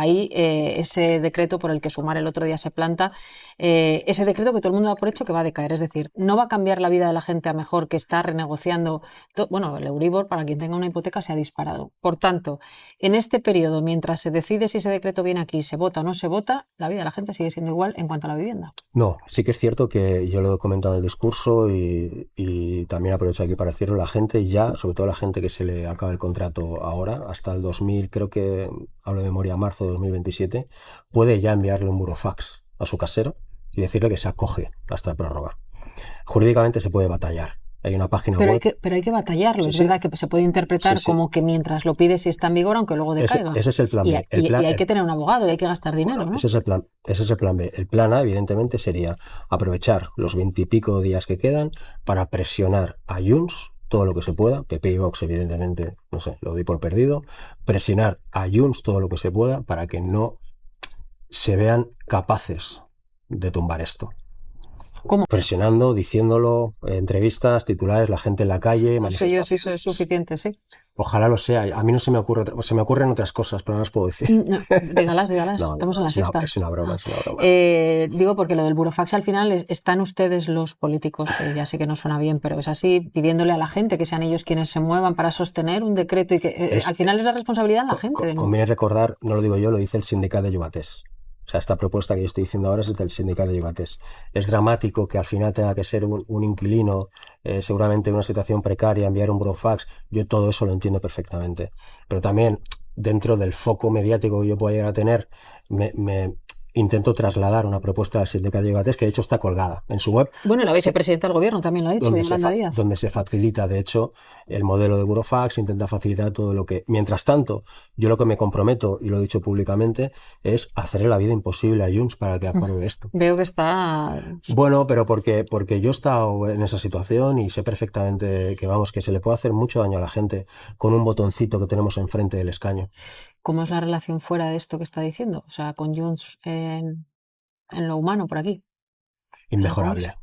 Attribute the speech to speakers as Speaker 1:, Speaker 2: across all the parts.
Speaker 1: ahí ese decreto por el que Sumar el otro día se planta, ese decreto que todo el mundo da por hecho que va a decaer, es decir, no va a cambiar la vida de la gente a mejor, que está renegociando, bueno, el Euribor para quien tenga una hipoteca se ha disparado. Por tanto, en este periodo, mientras se decide si ese decreto viene aquí, se vota o no se vota, la vida de la gente sigue siendo igual en cuanto a la vivienda.
Speaker 2: No, sí que es cierto que yo lo he comentado en el discurso y también aprovecho aquí para decirlo, la gente ya, sobre todo la gente que se le acaba el contrato ahora, hasta el 2000, creo que hablo de memoria, marzo de 2027, puede ya enviarle un burofax a su casero y decirle que se acoge a esta prórroga. Jurídicamente se puede batallar. Hay una página web.
Speaker 1: Pero hay que batallarlo.
Speaker 2: Sí,
Speaker 1: es
Speaker 2: sí.
Speaker 1: verdad que se puede interpretar como que mientras lo pides y está en vigor, aunque luego decaiga.
Speaker 2: Ese es el plan B.
Speaker 1: Y hay que tener un abogado y hay que gastar dinero,
Speaker 2: bueno,
Speaker 1: ¿no?
Speaker 2: Ese es el plan B. El plan A, evidentemente, sería aprovechar los 20 y pico días que quedan para presionar a Junts todo lo que se pueda. PP y Vox, evidentemente, no sé, lo doy por perdido. Presionar a Junts todo lo que se pueda para que no se vean capaces de tumbar esto.
Speaker 1: ¿Cómo?
Speaker 2: Presionando, diciéndolo, entrevistas, titulares, la gente en la calle.
Speaker 1: No sé yo si eso es suficiente, sí.
Speaker 2: Ojalá lo sea. A mí no se me ocurren otras cosas, pero no las puedo decir.
Speaker 1: No, dígalas. No, estamos en la sexta.
Speaker 2: Es una broma.
Speaker 1: Digo porque lo del burofax al final están ustedes los políticos, que ya sé que no suena bien, pero es así, pidiéndole a la gente que sean ellos quienes se muevan para sostener un decreto y que al final es la responsabilidad de la gente.
Speaker 2: Conviene recordar, no lo digo yo, lo dice el sindicato de Llogatés. O sea, esta propuesta que yo estoy diciendo ahora es del sindicato de Llogatés. Es dramático que al final tenga que ser un inquilino, seguramente en una situación precaria, enviar un burofax. Yo todo eso lo entiendo perfectamente. Pero también, dentro del foco mediático que yo pueda llegar a tener, me intento trasladar una propuesta del sindicato de Llogatés que de hecho está colgada en su web.
Speaker 1: Bueno, la vicepresidenta del gobierno también lo ha dicho, Yolanda Díaz.
Speaker 2: Donde se facilita, de hecho, el modelo de burofax, intenta facilitar todo lo que... Mientras tanto, yo lo que me comprometo, y lo he dicho públicamente, es hacerle la vida imposible a Junts para que apruebe esto.
Speaker 1: Veo que está...
Speaker 2: Bueno, pero porque yo he estado en esa situación y sé perfectamente que se le puede hacer mucho daño a la gente con un botoncito que tenemos enfrente del escaño.
Speaker 1: ¿Cómo es la relación fuera de esto que está diciendo? O sea, con Junts en lo humano por aquí.
Speaker 2: Inmejorable.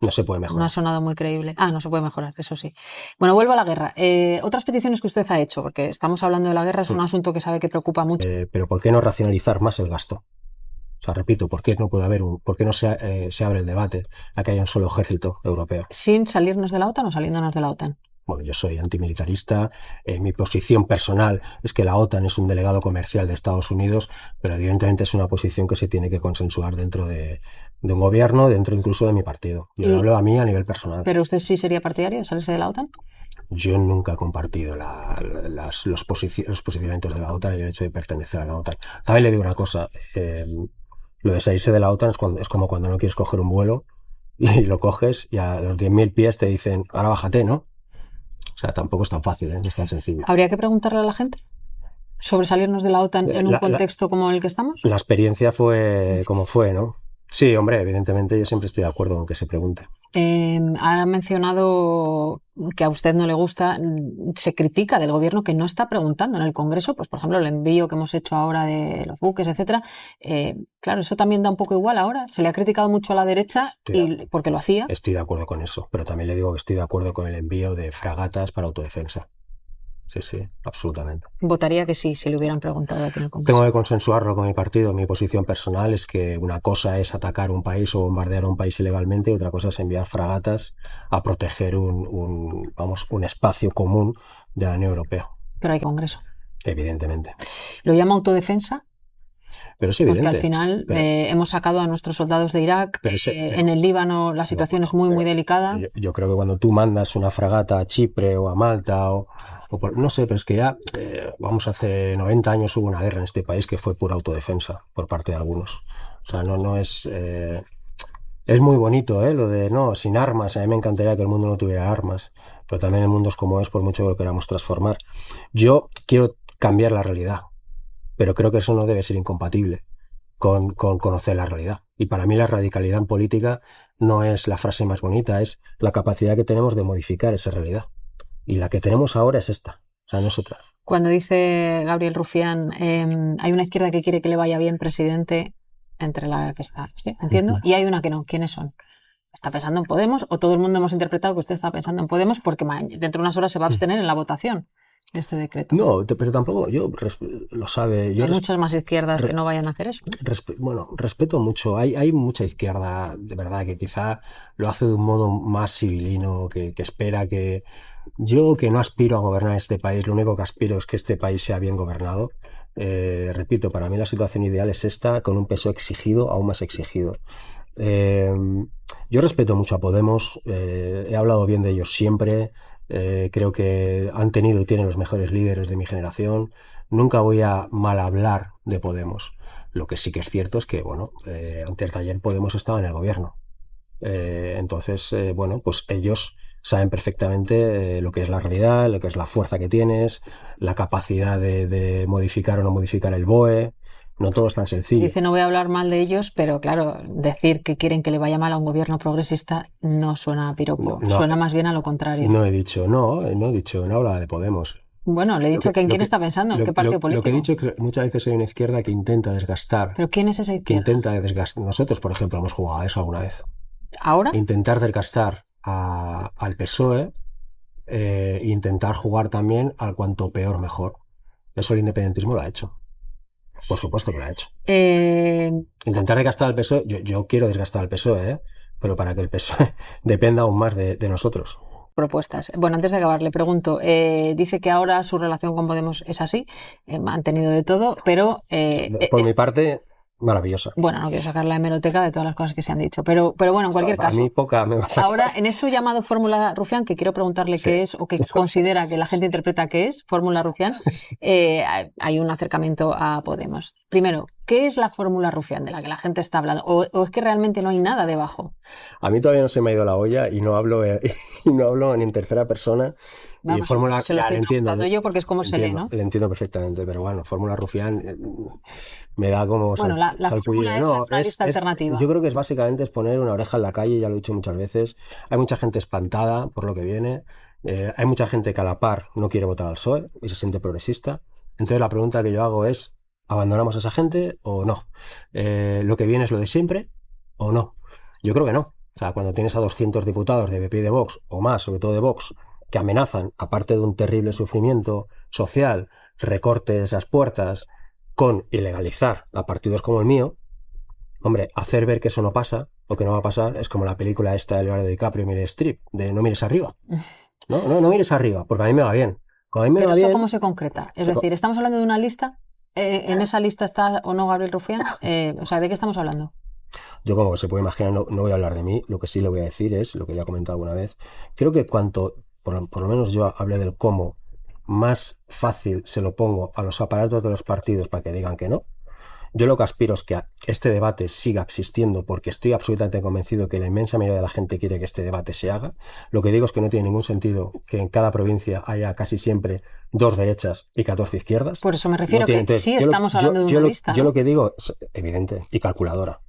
Speaker 2: No se puede mejorar.
Speaker 1: No ha sonado muy creíble. No se puede mejorar, eso sí. Bueno, vuelvo a la guerra. Otras peticiones que usted ha hecho, porque estamos hablando de la guerra, es un asunto que sabe que preocupa mucho.
Speaker 2: Pero ¿por qué no racionalizar más el gasto? O sea, repito, ¿por qué no se abre el debate a que haya un solo ejército europeo?
Speaker 1: ¿Sin salirnos de la OTAN o saliéndonos de la OTAN?
Speaker 2: Bueno, yo soy antimilitarista, mi posición personal es que la OTAN es un delegado comercial de Estados Unidos, pero evidentemente es una posición que se tiene que consensuar dentro de un gobierno, dentro incluso de mi partido. Yo hablo a mí a nivel personal.
Speaker 1: ¿Pero usted sí sería partidario de salirse de la OTAN?
Speaker 2: Yo nunca he compartido los posicionamientos de la OTAN y el hecho de pertenecer a la OTAN. También le digo una cosa, lo de salirse de la OTAN es como cuando no quieres coger un vuelo y lo coges y a los 10.000 pies te dicen, ahora bájate, ¿no? O sea, tampoco es tan fácil, no es tan sencillo.
Speaker 1: ¿Habría que preguntarle a la gente sobre salirnos de la OTAN en un contexto como el que estamos?
Speaker 2: La experiencia fue como fue, ¿no? Sí, hombre, evidentemente yo siempre estoy de acuerdo con que se pregunte.
Speaker 1: Ha mencionado que a usted no le gusta, se critica del gobierno que no está preguntando en el Congreso, pues por ejemplo el envío que hemos hecho ahora de los buques, etcétera. Claro, eso también da un poco igual ahora. Se le ha criticado mucho a la derecha porque lo hacía.
Speaker 2: Estoy de acuerdo con eso, pero también le digo que estoy de acuerdo con el envío de fragatas para autodefensa. Sí, absolutamente.
Speaker 1: Votaría que sí, si le hubieran preguntado aquí en el Congreso.
Speaker 2: Tengo que consensuarlo con mi partido. Mi posición personal es que una cosa es atacar un país o bombardear un país ilegalmente y otra cosa es enviar fragatas a proteger un espacio común de la Unión Europea.
Speaker 1: Pero hay que Congreso.
Speaker 2: Evidentemente.
Speaker 1: ¿Lo llama autodefensa?
Speaker 2: Pero es evidente.
Speaker 1: Porque al final hemos sacado a nuestros soldados de Irak. En el Líbano la situación es muy delicada.
Speaker 2: Yo creo que cuando tú mandas una fragata a Chipre o a Malta no sé, pero es que ya, hace 90 años hubo una guerra en este país que fue pura autodefensa por parte de algunos. O sea, no es... es muy bonito, lo de, no, sin armas. A mí me encantaría que el mundo no tuviera armas, pero también el mundo es como es por mucho que lo queramos transformar. Yo quiero cambiar la realidad, pero creo que eso no debe ser incompatible con conocer la realidad. Y para mí la radicalidad en política no es la frase más bonita, es la capacidad que tenemos de modificar esa realidad. Y la que tenemos ahora es esta, o sea, no es otra.
Speaker 1: Cuando dice Gabriel Rufián, hay una izquierda que quiere que le vaya bien, presidente, entre la que está, ¿sí? Entiendo, y hay una que no. ¿Quiénes son? ¿Está pensando en Podemos o todo el mundo hemos interpretado que usted está pensando en Podemos porque dentro de unas horas se va a abstener en la votación? este decreto?
Speaker 2: No, pero tampoco, lo sabe.
Speaker 1: Hay muchas más izquierdas que no vayan a hacer eso.
Speaker 2: Bueno, respeto mucho. Hay mucha izquierda, de verdad, que quizá lo hace de un modo más civilino, que espera que... Yo, que no aspiro a gobernar este país, lo único que aspiro es que este país sea bien gobernado. Repito, para mí la situación ideal es esta, con un peso exigido, aún más exigido. Yo respeto mucho a Podemos, he hablado bien de ellos siempre, creo que han tenido y tienen los mejores líderes de mi generación. Nunca voy a mal hablar de Podemos. Lo que sí que es cierto es que, bueno, antes de ayer Podemos estaba en el gobierno. Entonces, bueno, pues ellos saben perfectamente lo que es la realidad, lo que es la fuerza que tienes, la capacidad de modificar o no modificar el BOE. No todo es tan sencillo.
Speaker 1: Dice, no voy a hablar mal de ellos, pero claro, decir que quieren que le vaya mal a un gobierno progresista no suena a piropo, suena más bien a lo contrario.
Speaker 2: No he dicho, no hablaba de Podemos.
Speaker 1: Bueno, le he dicho que en quién está pensando, en qué partido político.
Speaker 2: Lo que he dicho es que muchas veces hay una izquierda que intenta desgastar.
Speaker 1: ¿Pero quién es esa izquierda?
Speaker 2: Que intenta desgastar. Nosotros, por ejemplo, hemos jugado a eso alguna vez.
Speaker 1: ¿Ahora?
Speaker 2: Intentar desgastar al PSOE e intentar jugar también al cuanto peor mejor. Eso el independentismo lo ha hecho. Por supuesto que lo ha hecho. Intentar desgastar al PSOE, yo quiero desgastar al PSOE, pero para que el PSOE dependa aún más de nosotros.
Speaker 1: Propuestas. Bueno, antes de acabar, le pregunto, dice que ahora su relación con Podemos es así, han tenido de todo, pero...
Speaker 2: por mi parte, maravillosa.
Speaker 1: Bueno, no quiero sacar la hemeroteca de todas las cosas que se han dicho, pero bueno, en cualquier caso.
Speaker 2: A mí poca me va a sacar.
Speaker 1: Ahora, en eso llamado Fórmula Rufián, que quiero preguntarle qué es, o que considera que la gente interpreta que es Fórmula Rufián, hay un acercamiento a Podemos. Primero, ¿qué es la Fórmula Rufián de la que la gente está hablando? ¿O es que realmente no hay nada debajo?
Speaker 2: A mí todavía no se me ha ido la olla y no hablo en tercera persona.
Speaker 1: Vamos,
Speaker 2: y Fórmula,
Speaker 1: se lo estoy preguntando yo porque es como se lee, ¿no?
Speaker 2: Le entiendo perfectamente, pero bueno, Fórmula Rufián me da como
Speaker 1: bueno, la fórmula es una lista alternativa.
Speaker 2: Yo creo que básicamente es poner una oreja en la calle, ya lo he dicho muchas veces. Hay mucha gente espantada por lo que viene. Hay mucha gente que a la par no quiere votar al PSOE y se siente progresista. Entonces la pregunta que yo hago es, ¿abandonamos a esa gente o no? ¿Lo que viene es lo de siempre o no? Yo creo que no. O sea, cuando tienes a 200 diputados de PP y de Vox, o más, sobre todo de Vox, que amenazan, aparte de un terrible sufrimiento social, recortes las puertas, con ilegalizar a partidos como el mío, hombre, hacer ver que eso no pasa, o que no va a pasar, es como la película esta de Leonardo DiCaprio y Meryl Streep, de no mires arriba. No mires arriba, porque a mí me va bien.
Speaker 1: Pero eso, ¿cómo se concreta? Es decir, ¿estamos hablando de una lista? ¿En esa lista está o no Gabriel Rufián? O sea, ¿de qué estamos hablando?
Speaker 2: Yo, como se puede imaginar, no voy a hablar de mí. Lo que sí le voy a decir es, lo que ya he comentado alguna vez, creo que cuanto, por lo menos yo hablé del cómo, más fácil se lo pongo a los aparatos de los partidos para que digan que no. Yo lo que aspiro es que este debate siga existiendo, porque estoy absolutamente convencido que la inmensa mayoría de la gente quiere que este debate se haga. Lo que digo es que no tiene ningún sentido que en cada provincia haya casi siempre 2 derechas y 14 izquierdas.
Speaker 1: Por eso me refiero que sí estamos hablando de una lista, ¿no?
Speaker 2: Yo lo que digo es evidente y calculadora.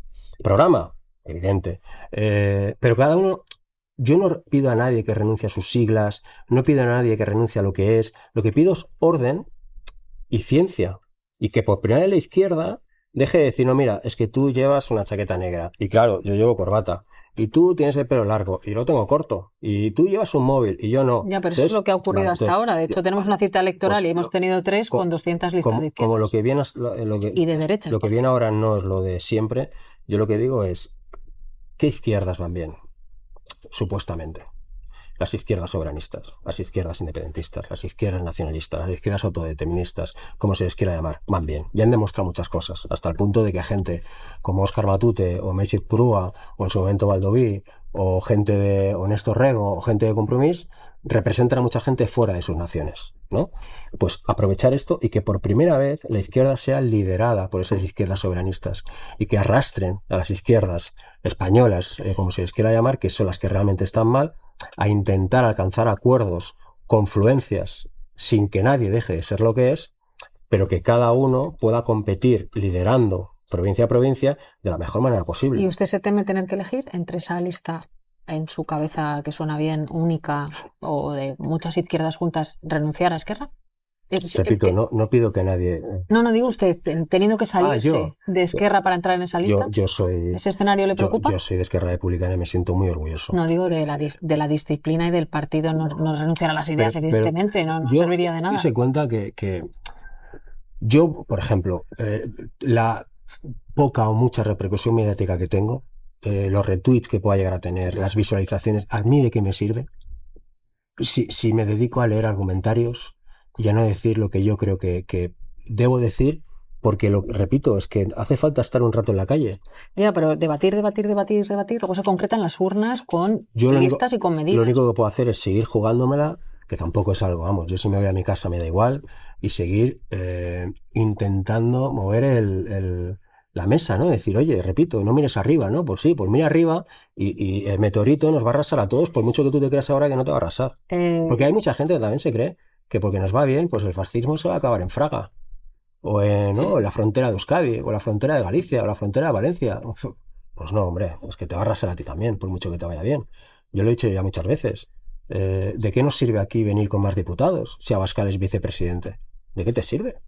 Speaker 2: Programa, evidente. Pero cada uno... Yo no pido a nadie que renuncie a sus siglas, no pido a nadie que renuncie a lo que es. Lo que pido es orden y ciencia. Y que por primera vez la izquierda deje de decir, no, mira, es que tú llevas una chaqueta negra. Y claro, yo llevo corbata. Y tú tienes el pelo largo y lo tengo corto. Y tú llevas un móvil y yo no.
Speaker 1: Ya, pero eso es lo que ha ocurrido hasta ahora. De hecho, tenemos una cita electoral y hemos tenido 3 con 200 listas de izquierda.
Speaker 2: Como lo que viene,
Speaker 1: y de derecha.
Speaker 2: Lo que viene ahora no es lo de siempre. Yo lo que digo es, ¿qué izquierdas van bien? Supuestamente. Las izquierdas soberanistas, las izquierdas independentistas, las izquierdas nacionalistas, las izquierdas autodeterministas, como se les quiera llamar, van bien. Y han demostrado muchas cosas, hasta el punto de que gente como Óscar Matute o Méxic Purúa o en su momento Baldoví o gente de Néstor Rego o gente de Compromís representan a mucha gente fuera de sus naciones, ¿no? Pues aprovechar esto y que por primera vez la izquierda sea liderada por esas izquierdas soberanistas y que arrastren a las izquierdas españolas, como se les quiera llamar, que son las que realmente están mal, a intentar alcanzar acuerdos, confluencias, sin que nadie deje de ser lo que es, pero que cada uno pueda competir liderando provincia a provincia de la mejor manera posible.
Speaker 1: ¿Y usted se teme tener que elegir entre esa lista en su cabeza que suena bien, única, o de muchas izquierdas juntas, renunciar a Esquerra?
Speaker 2: Repito, no pido que nadie...
Speaker 1: No digo usted, teniendo que salirse de Esquerra para entrar en esa lista.
Speaker 2: Yo soy...
Speaker 1: ¿Ese escenario le preocupa?
Speaker 2: Yo soy de Esquerra Republicana y me siento muy orgulloso.
Speaker 1: No digo de la disciplina y del partido, no renunciar a las ideas, evidentemente, no serviría de nada.
Speaker 2: Se cuenta que yo, por ejemplo, la poca o mucha repercusión mediática que tengo, los retweets que pueda llegar a tener, las visualizaciones, ¿a mí de qué me sirve? Si me dedico a leer argumentarios y a no decir lo que yo creo que debo decir, porque repito, es que hace falta estar un rato en la calle.
Speaker 1: Ya, pero debatir, luego se concreta en las urnas con listas y con medidas.
Speaker 2: Lo único que puedo hacer es seguir jugándomela, que tampoco es algo, vamos, yo si me voy a mi casa me da igual, y seguir intentando mover la mesa, ¿no? Decir, oye, repito, no mires arriba, ¿no? Pues sí, pues mira arriba y el meteorito nos va a arrasar a todos, por mucho que tú te creas ahora que no te va a arrasar. Porque hay mucha gente que también se cree que porque nos va bien, pues el fascismo se va a acabar en Fraga. O en la frontera de Euskadi, o la frontera de Galicia, o la frontera de Valencia. Pues no, hombre, es que te va a arrasar a ti también, por mucho que te vaya bien. Yo lo he dicho ya muchas veces. ¿De qué nos sirve aquí venir con más diputados si Abascal es vicepresidente? ¿De qué te sirve?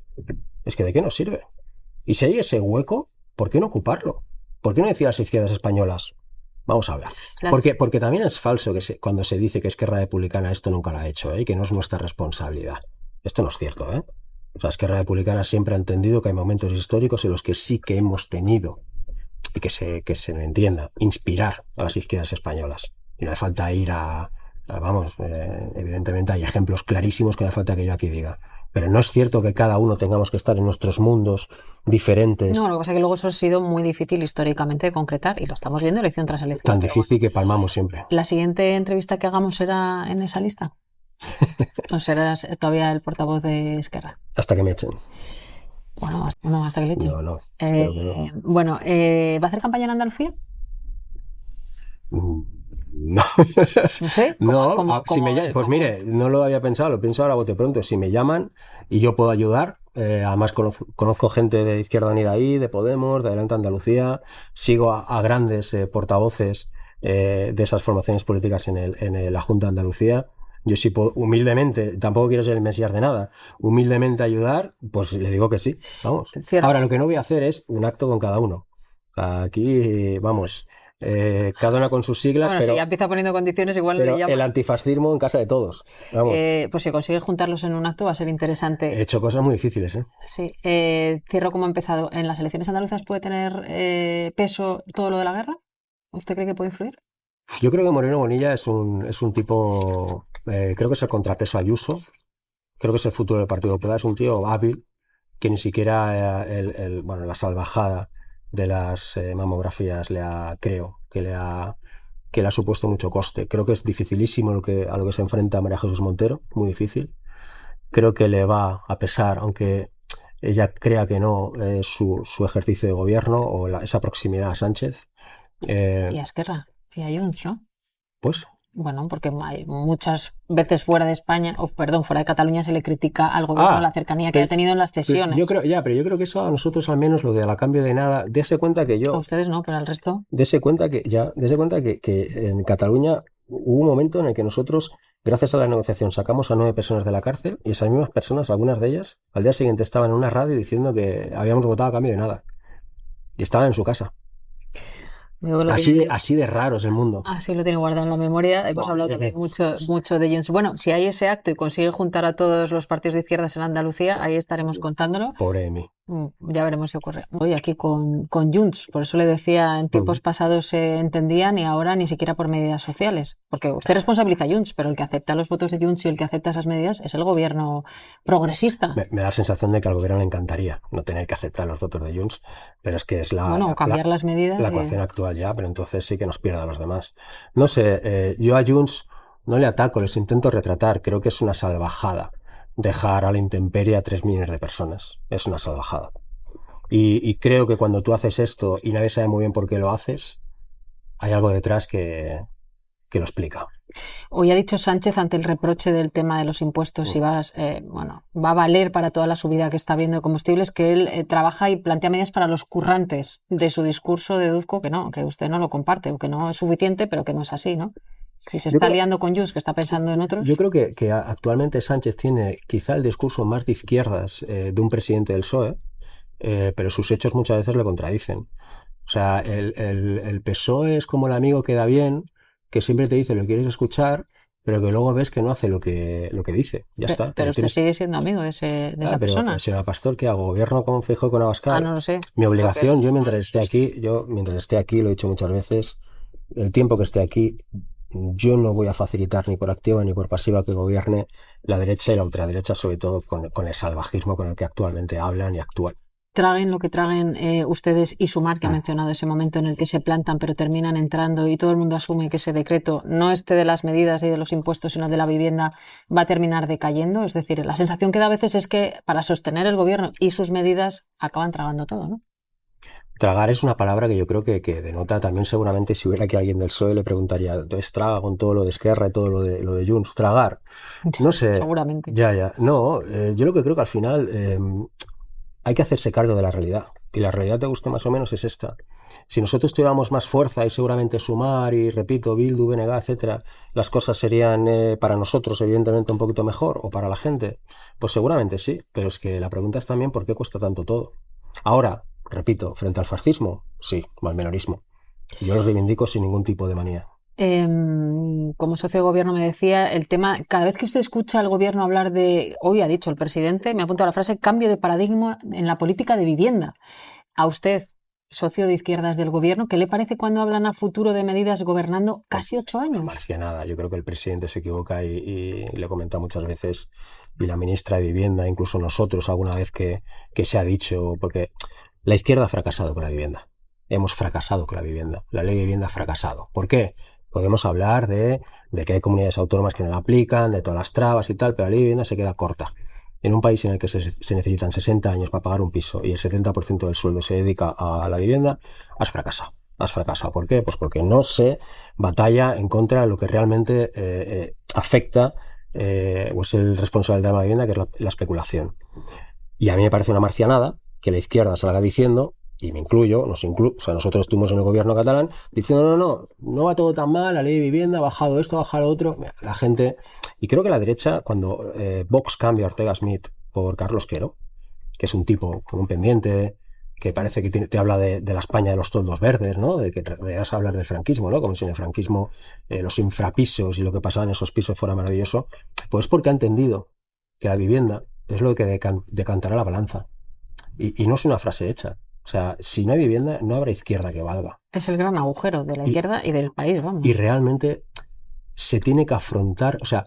Speaker 2: Es que ¿de qué nos sirve? Y si hay ese hueco, ¿por qué no ocuparlo? ¿Por qué no decir a las izquierdas españolas? Vamos a hablar. Porque también es falso cuando se dice que Esquerra Republicana esto nunca lo ha hecho, y que no es nuestra responsabilidad. Esto no es cierto, ¿eh? O sea, Esquerra Republicana siempre ha entendido que hay momentos históricos en los que sí que hemos tenido, y que se me entienda, inspirar a las izquierdas españolas. Y no hace falta ir evidentemente hay ejemplos clarísimos que no hace falta que yo aquí diga. Pero no es cierto que cada uno tengamos que estar en nuestros mundos diferentes.
Speaker 1: No, lo que pasa es que luego eso ha sido muy difícil históricamente de concretar, y lo estamos viendo elección tras elección.
Speaker 2: Tan difícil que palmamos siempre.
Speaker 1: ¿La siguiente entrevista que hagamos será en esa lista? ¿O serás todavía el portavoz de Esquerra?
Speaker 2: Hasta que me echen.
Speaker 1: Bueno, hasta que le echen.
Speaker 2: No. Espero que no.
Speaker 1: Bueno, ¿va a hacer campaña en Andalucía?
Speaker 2: No.
Speaker 1: No sé.
Speaker 2: Pues mire, no lo había pensado, lo pienso ahora a bote pronto. Si me llaman y yo puedo ayudar, además conozco gente de Izquierda Unida ahí, de Podemos, de Adelante Andalucía, sigo a grandes portavoces de esas formaciones políticas en la Junta de Andalucía. Yo sí puedo, humildemente, tampoco quiero ser el mesías de nada, humildemente ayudar, pues le digo que sí, vamos.
Speaker 1: Cierto.
Speaker 2: Ahora, lo que no voy a hacer es un acto con cada uno. O sea, aquí, vamos, cada una con sus siglas,
Speaker 1: bueno,
Speaker 2: pero
Speaker 1: si ya empieza poniendo condiciones, igual
Speaker 2: pero
Speaker 1: le llama.
Speaker 2: el antifascismo en casa de todos. Vamos.
Speaker 1: Pues si consigue juntarlos en un acto va a ser interesante.
Speaker 2: He hecho cosas muy difíciles, ¿eh?
Speaker 1: Sí. Cierro como ha empezado. ¿En las elecciones andaluzas puede tener peso todo lo de la guerra? ¿Usted cree que puede influir?
Speaker 2: Yo creo que Moreno Bonilla es un tipo, creo que es el contrapeso Ayuso, creo que es el futuro del Partido Popular, es un tío hábil, que ni siquiera la salvajada de las mamografías creo que le ha supuesto mucho coste. Creo que es dificilísimo a lo que se enfrenta María Jesús Montero, muy difícil. Creo que le va a pesar, aunque ella crea que no, su ejercicio de gobierno o esa proximidad a Sánchez.
Speaker 1: Y a Esquerra. Y a Junts, ¿no?
Speaker 2: Pues.
Speaker 1: Bueno, porque muchas veces fuera de fuera de Cataluña se le critica al gobierno la cercanía que ha tenido en las cesiones.
Speaker 2: Pero yo creo que eso a nosotros al menos, lo de a cambio de nada, dése cuenta que yo...
Speaker 1: A ustedes no, pero al resto...
Speaker 2: Dése cuenta que en Cataluña hubo un momento en el que nosotros, gracias a la negociación, sacamos a 9 personas de la cárcel, y esas mismas personas, algunas de ellas, al día siguiente estaban en una radio diciendo que habíamos votado a cambio de nada. Y estaban en su casa. Así de raro es el mundo.
Speaker 1: Así lo tiene guardado en la memoria. Hemos hablado también mucho de Junts. Bueno, si hay ese acto y consigue juntar a todos los partidos de izquierdas en Andalucía, ahí estaremos contándolo.
Speaker 2: Pobre Emi.
Speaker 1: Ya veremos si ocurre. Hoy aquí con Junts, por eso le decía, en tiempos pasados se entendían y ahora ni siquiera por medidas sociales. Porque usted responsabiliza a Junts, pero el que acepta los votos de Junts y el que acepta esas medidas es el gobierno progresista.
Speaker 2: Me da la sensación de que al gobierno le encantaría no tener que aceptar los votos de Junts, pero es que es
Speaker 1: cambiar las medidas.
Speaker 2: La ecuación actual ya, pero entonces sí que nos pierda a los demás. No sé, yo a Junts no le ataco, les intento retratar. Creo que es una salvajada dejar a la intemperie a 3 millones de personas. Es una salvajada. Y creo que cuando tú haces esto y nadie sabe muy bien por qué lo haces, hay algo detrás que lo explica.
Speaker 1: Hoy ha dicho Sánchez, ante el reproche del tema de los impuestos, si va a valer para toda la subida que está habiendo de combustibles, que él trabaja y plantea medidas para los currantes. De su discurso deduzco que no, que usted no lo comparte, o que no es suficiente, pero que no es así, ¿no? Si se está liando con Junts, que está pensando en otros.
Speaker 2: Yo creo que actualmente Sánchez tiene quizá el discurso más de izquierdas de un presidente del PSOE, pero sus hechos muchas veces le contradicen. O sea, el PSOE es como el amigo que da bien, que siempre te dice lo que quieres escuchar, pero que luego ves que no hace lo que dice. Ya está.
Speaker 1: Pero usted sigue siendo amigo de esa persona.
Speaker 2: Pero, señora Pastor, ¿qué hago? ¿Gobierno con Feijóo y con Abascal?
Speaker 1: No lo sé.
Speaker 2: Mi obligación, yo mientras esté aquí, lo he dicho muchas veces, el tiempo que esté aquí, yo no voy a facilitar ni por activa ni por pasiva que gobierne la derecha y la ultraderecha, sobre todo con el salvajismo con el que actualmente hablan y actúan.
Speaker 1: Traguen lo que traguen ustedes y Sumar, que ha mencionado ese momento en el que se plantan pero terminan entrando y todo el mundo asume que ese decreto, no de las medidas y de los impuestos, sino de la vivienda, va a terminar decayendo. Es decir, la sensación que da a veces es que para sostener el gobierno y sus medidas acaban tragando todo, ¿no?
Speaker 2: Tragar es una palabra que yo creo que denota también, seguramente, si hubiera aquí alguien del PSOE le preguntaría, entonces traga con todo lo de Esquerra y todo lo de Junts, tragar. No sé.
Speaker 1: Seguramente.
Speaker 2: Ya. No, yo lo que creo que al final hay que hacerse cargo de la realidad. Y la realidad, te guste más o menos, es esta. Si nosotros tuviéramos más fuerza y seguramente Sumar y, repito, Bildu, BNG, etcétera, las cosas serían para nosotros, evidentemente, un poquito mejor, o para la gente. Pues seguramente sí, pero es que la pregunta es también por qué cuesta tanto todo. Ahora, repito, frente al fascismo, sí, o al menorismo. Yo lo reivindico sin ningún tipo de manía.
Speaker 1: Como socio de gobierno me decía, el tema, cada vez que usted escucha al gobierno hablar de, hoy ha dicho el presidente, me ha apuntado la frase, cambio de paradigma en la política de vivienda. A usted, socio de izquierdas del gobierno, ¿qué le parece cuando hablan a futuro de medidas gobernando casi 8 años?
Speaker 2: No parecía nada. Yo creo que el presidente se equivoca y le he comentado muchas veces, y la ministra de Vivienda, incluso nosotros alguna vez que se ha dicho, porque la izquierda ha fracasado con la vivienda. Hemos fracasado con la vivienda. La ley de vivienda ha fracasado. ¿Por qué? Podemos hablar de que hay comunidades autónomas que no la aplican, de todas las trabas y tal, pero la ley de vivienda se queda corta. En un país en el que se necesitan 60 años para pagar un piso y el 70% del sueldo se dedica a la vivienda, has fracasado. Has fracasado. ¿Por qué? Pues porque no se batalla en contra de lo que realmente afecta o es el responsable del tema de la vivienda, que es la especulación. Y a mí me parece una marcianada que la izquierda salga diciendo, y me incluyo, o sea, nosotros estuvimos en el gobierno catalán diciendo no va todo tan mal, la ley de vivienda ha bajado esto, ha bajado lo otro. Mira, la gente, y creo que la derecha, cuando Vox cambia a Ortega Smith por Carlos Quero, que es un tipo con un pendiente, que parece que te habla de la España de los toldos verdes, ¿no? De que en realidad vas a hablar del franquismo, ¿no? Como si en el franquismo los infrapisos y lo que pasaba en esos pisos fuera maravilloso, pues porque ha entendido que la vivienda es lo que decantará la balanza. Y no es una frase hecha. O sea, si no hay vivienda, no habrá izquierda que valga.
Speaker 1: Es el gran agujero de la izquierda y del país, vamos.
Speaker 2: Y realmente se tiene que afrontar, o sea,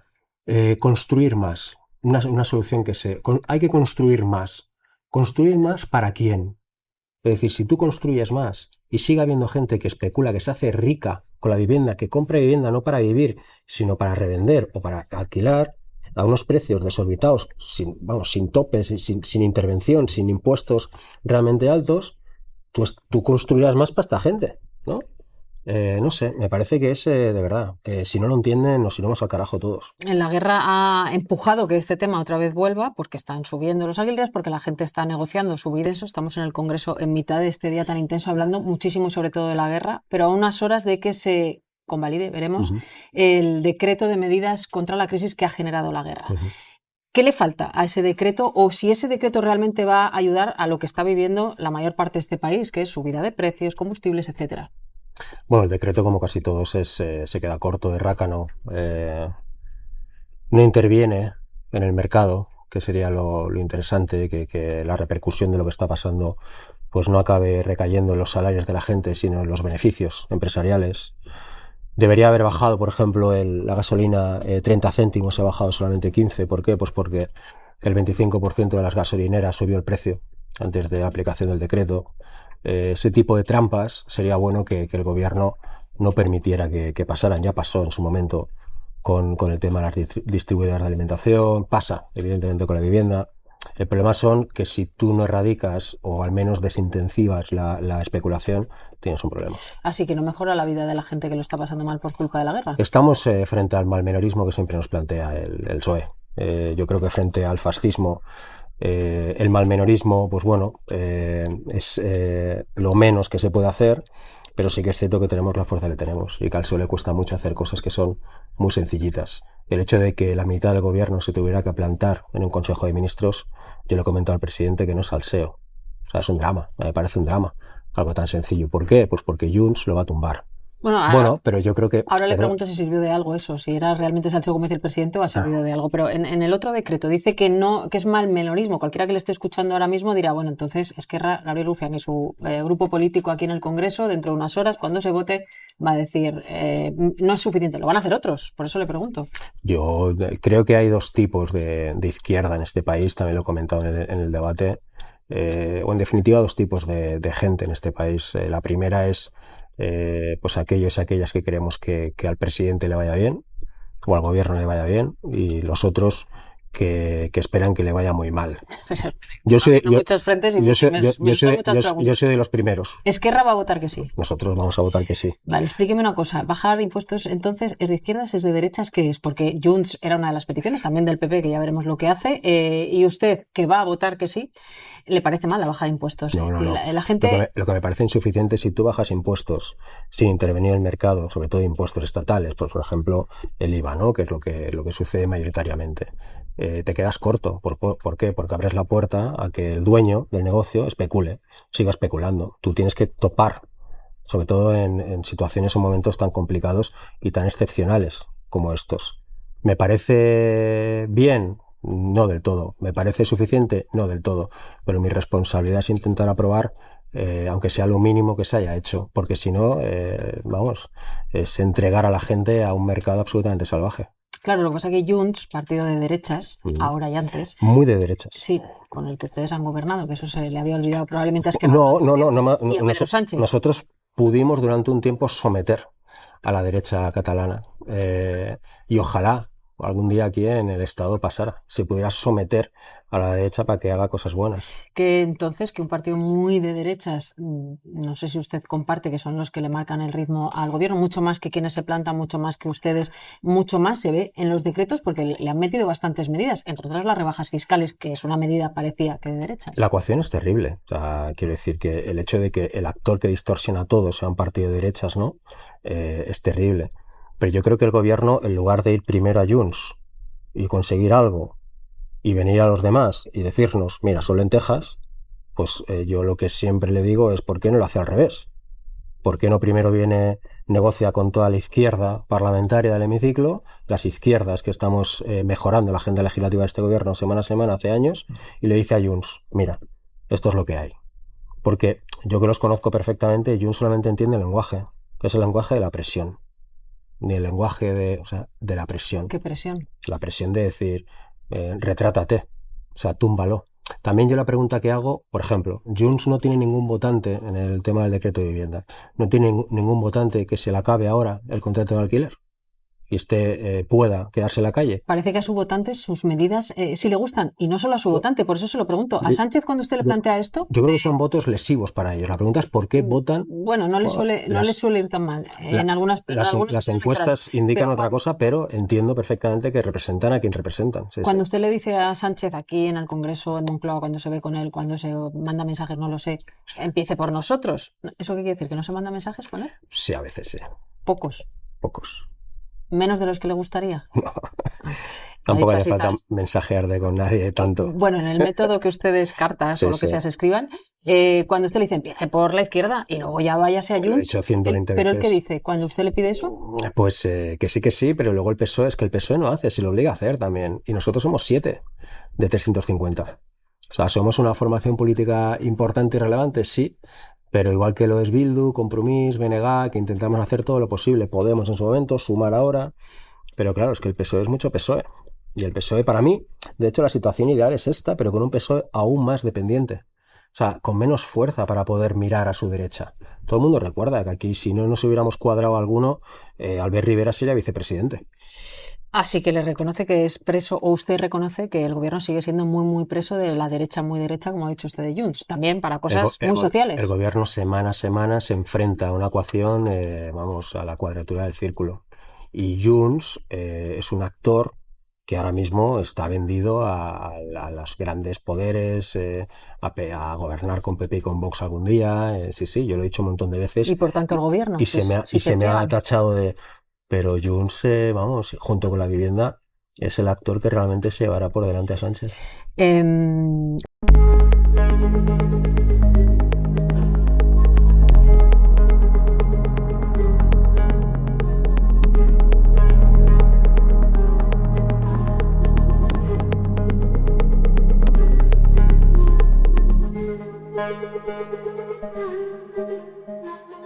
Speaker 2: construir más. Una solución hay que construir más. ¿Construir más para quién? Es decir, si tú construyes más y sigue habiendo gente que especula, que se hace rica con la vivienda, que compra vivienda no para vivir, sino para revender o para alquilar, a unos precios desorbitados, sin topes, sin intervención, sin impuestos realmente altos, tú construirás más para esta gente, ¿no? No sé, me parece que es de verdad. Si no lo entienden, nos iremos al carajo todos.
Speaker 1: En la guerra ha empujado que este tema otra vez vuelva, porque están subiendo los alquileres, porque la gente está negociando subir eso. Estamos en el Congreso en mitad de este día tan intenso, hablando muchísimo sobre todo de la guerra, pero a unas horas de que se convalide, veremos, el decreto de medidas contra la crisis que ha generado la guerra. ¿Qué le falta a ese decreto, o si ese decreto realmente va a ayudar a lo que está viviendo la mayor parte de este país, que es subida de precios, combustibles, etcétera?
Speaker 2: Bueno, el decreto, como casi todos, se queda corto de rácano. No interviene en el mercado, que sería lo interesante, que la repercusión de lo que está pasando pues no acabe recayendo en los salarios de la gente, sino en los beneficios empresariales. Debería haber bajado, por ejemplo, la gasolina 30 céntimos, se ha bajado solamente 15. ¿Por qué? Pues porque el 25% de las gasolineras subió el precio antes de la aplicación del decreto. Ese tipo de trampas sería bueno que el gobierno no permitiera que pasaran. Ya pasó en su momento con el tema de las distribuidoras de alimentación, pasa evidentemente con la vivienda. El problema son que si tú no erradicas o al menos desincentivas la especulación, tienes un problema.
Speaker 1: Así que no mejora la vida de la gente que lo está pasando mal por culpa de la guerra.
Speaker 2: Estamos frente al malmenorismo que siempre nos plantea el PSOE. Yo creo que frente al fascismo, el malmenorismo, pues bueno, es lo menos que se puede hacer. pero sí que es cierto que tenemos la fuerza que tenemos y que al PSOE le cuesta mucho hacer cosas que son muy sencillitas. El hecho de que la mitad del gobierno se tuviera que plantar en un Consejo de Ministros, yo le he comentado al presidente que no es salseo. O sea, es un drama, me parece un drama, algo tan sencillo. ¿Por qué? Pues porque Junts lo va a tumbar. Bueno, pero yo creo que...
Speaker 1: Ahora le pregunto si sirvió de algo eso, si era realmente salseo como dice el presidente o ha servido de algo. Pero en el otro decreto dice que no, que es mal melonismo. Cualquiera que le esté escuchando ahora mismo dirá, bueno, entonces Esquerra, Gabriel Rufián y su grupo político aquí en el Congreso, dentro de unas horas, cuando se vote, va a decir, no es suficiente, lo van a hacer otros. Por eso le pregunto.
Speaker 2: Yo creo que hay dos tipos de izquierda en este país, también lo he comentado en el debate, o en definitiva dos tipos de gente en este país. La primera es pues aquellos y aquellas que queremos que al presidente le vaya bien o al gobierno le vaya bien, y los otros que esperan que le vaya muy mal. Yo soy de los primeros.
Speaker 1: Esquerra va a votar que sí.
Speaker 2: Nosotros vamos a votar que sí.
Speaker 1: Vale, explíqueme una cosa. ¿Bajar impuestos entonces es de izquierdas, es de derechas? ¿Qué es? Porque Junts era una de las peticiones, también del PP, que ya veremos lo que hace, y usted, que va a votar que sí, ¿le parece mal la baja de impuestos?
Speaker 2: No.
Speaker 1: La gente...
Speaker 2: Lo que me parece insuficiente, si tú bajas impuestos sin intervenir en el mercado, sobre todo impuestos estatales, pues por ejemplo el IVA, ¿no? Que es lo que sucede mayoritariamente, te quedas corto. ¿Por qué? Porque abres la puerta a que el dueño del negocio especule, siga especulando. Tú tienes que topar, sobre todo en situaciones o momentos tan complicados y tan excepcionales como estos. ¿Me parece bien? No del todo. ¿Me parece suficiente? No del todo. Pero mi responsabilidad es intentar aprobar, aunque sea lo mínimo que se haya hecho, porque si no, es entregar a la gente a un mercado absolutamente salvaje.
Speaker 1: Claro, lo que pasa es que Junts, partido de derechas, ahora y antes...
Speaker 2: Muy de derechas.
Speaker 1: Sí, con el que ustedes han gobernado, que eso se le había olvidado probablemente a Esquerra.
Speaker 2: Nosotros pudimos durante un tiempo someter a la derecha catalana, y ojalá algún día aquí en el Estado pasara, se pudiera someter a la derecha para que haga cosas buenas.
Speaker 1: Que entonces, que un partido muy de derechas, no sé si usted comparte, que son los que le marcan el ritmo al gobierno, mucho más que quienes se plantan, mucho más que ustedes, mucho más se ve en los decretos, porque le han metido bastantes medidas, entre otras las rebajas fiscales, que es una medida parecida que de derechas.
Speaker 2: La ecuación es terrible. O sea, quiero decir que el hecho de que el actor que distorsiona todo sea un partido de derechas, ¿no? Es terrible. Pero yo creo que el gobierno, en lugar de ir primero a Junts y conseguir algo y venir a los demás y decirnos, mira, son lentejas, pues yo lo que siempre le digo es, ¿por qué no lo hace al revés? ¿Por qué no primero negocia con toda la izquierda parlamentaria del hemiciclo, las izquierdas que estamos mejorando la agenda legislativa de este gobierno semana a semana hace años, y le dice a Junts, mira, esto es lo que hay? Porque yo que los conozco perfectamente, Junts solamente entiende el lenguaje, que es el lenguaje de la presión. Ni el lenguaje de la presión.
Speaker 1: ¿Qué presión?
Speaker 2: La presión de decir, retrátate, o sea, túmbalo. También yo la pregunta que hago, por ejemplo, Junts no tiene ningún votante en el tema del decreto de vivienda, no tiene ningún votante que se le acabe ahora el contrato de alquiler y pueda quedarse en la calle.
Speaker 1: Parece que a su votante sus medidas sí le gustan, y no solo a su votante, por eso se lo pregunto. ¿A Sánchez cuando usted le plantea esto?
Speaker 2: Yo creo que son votos lesivos para ellos. La pregunta es por qué votan.
Speaker 1: Bueno, no les suele ir tan mal.
Speaker 2: Las encuestas indican otra cosa, pero entiendo perfectamente que representan a quien representan. Sí,
Speaker 1: cuando usted le dice a Sánchez aquí en el Congreso, en Moncloa, cuando se ve con él, cuando se manda mensajes, no lo sé, empiece por nosotros. ¿Eso qué quiere decir? ¿Que no se manda mensajes con él?
Speaker 2: Sí, a veces sí.
Speaker 1: Pocos. ¿Menos de los que le gustaría?
Speaker 2: No. Tampoco hace falta mensajear con nadie tanto.
Speaker 1: Bueno, en el método que ustedes, cartas o lo que sea, se escriban, cuando usted le dice empiece por la izquierda y luego ya váyase a Junts.
Speaker 2: Lo he dicho 120 veces.
Speaker 1: ¿Pero él qué dice? ¿Cuando usted le pide eso?
Speaker 2: Pues que sí, pero luego el PSOE, es que el PSOE no hace, se lo obliga a hacer también. Y nosotros somos 7 de 350. O sea, somos una formación política importante y relevante, sí. Pero igual que lo es Bildu, Compromís, BNG, que intentamos hacer todo lo posible, Podemos en su momento, Sumar ahora, pero claro, es que el PSOE es mucho PSOE. Y el PSOE para mí, de hecho la situación ideal es esta, pero con un PSOE aún más dependiente. O sea, con menos fuerza para poder mirar a su derecha. Todo el mundo recuerda que aquí si no nos hubiéramos cuadrado alguno, Albert Rivera sería vicepresidente.
Speaker 1: Así que le reconoce que es preso, o usted reconoce que el gobierno sigue siendo muy, muy preso de la derecha, muy derecha, como ha dicho usted de Junts, también para cosas muy sociales.
Speaker 2: El gobierno semana a semana se enfrenta a una ecuación, a la cuadratura del círculo. Y Junts es un actor que ahora mismo está vendido a los grandes poderes, a gobernar con PP y con Vox algún día. Sí, yo lo he dicho un montón de veces.
Speaker 1: Y por tanto el gobierno.
Speaker 2: Y se me ha tachado de... Pero Junts, vamos, junto con la vivienda, es el actor que realmente se llevará por delante a Sánchez.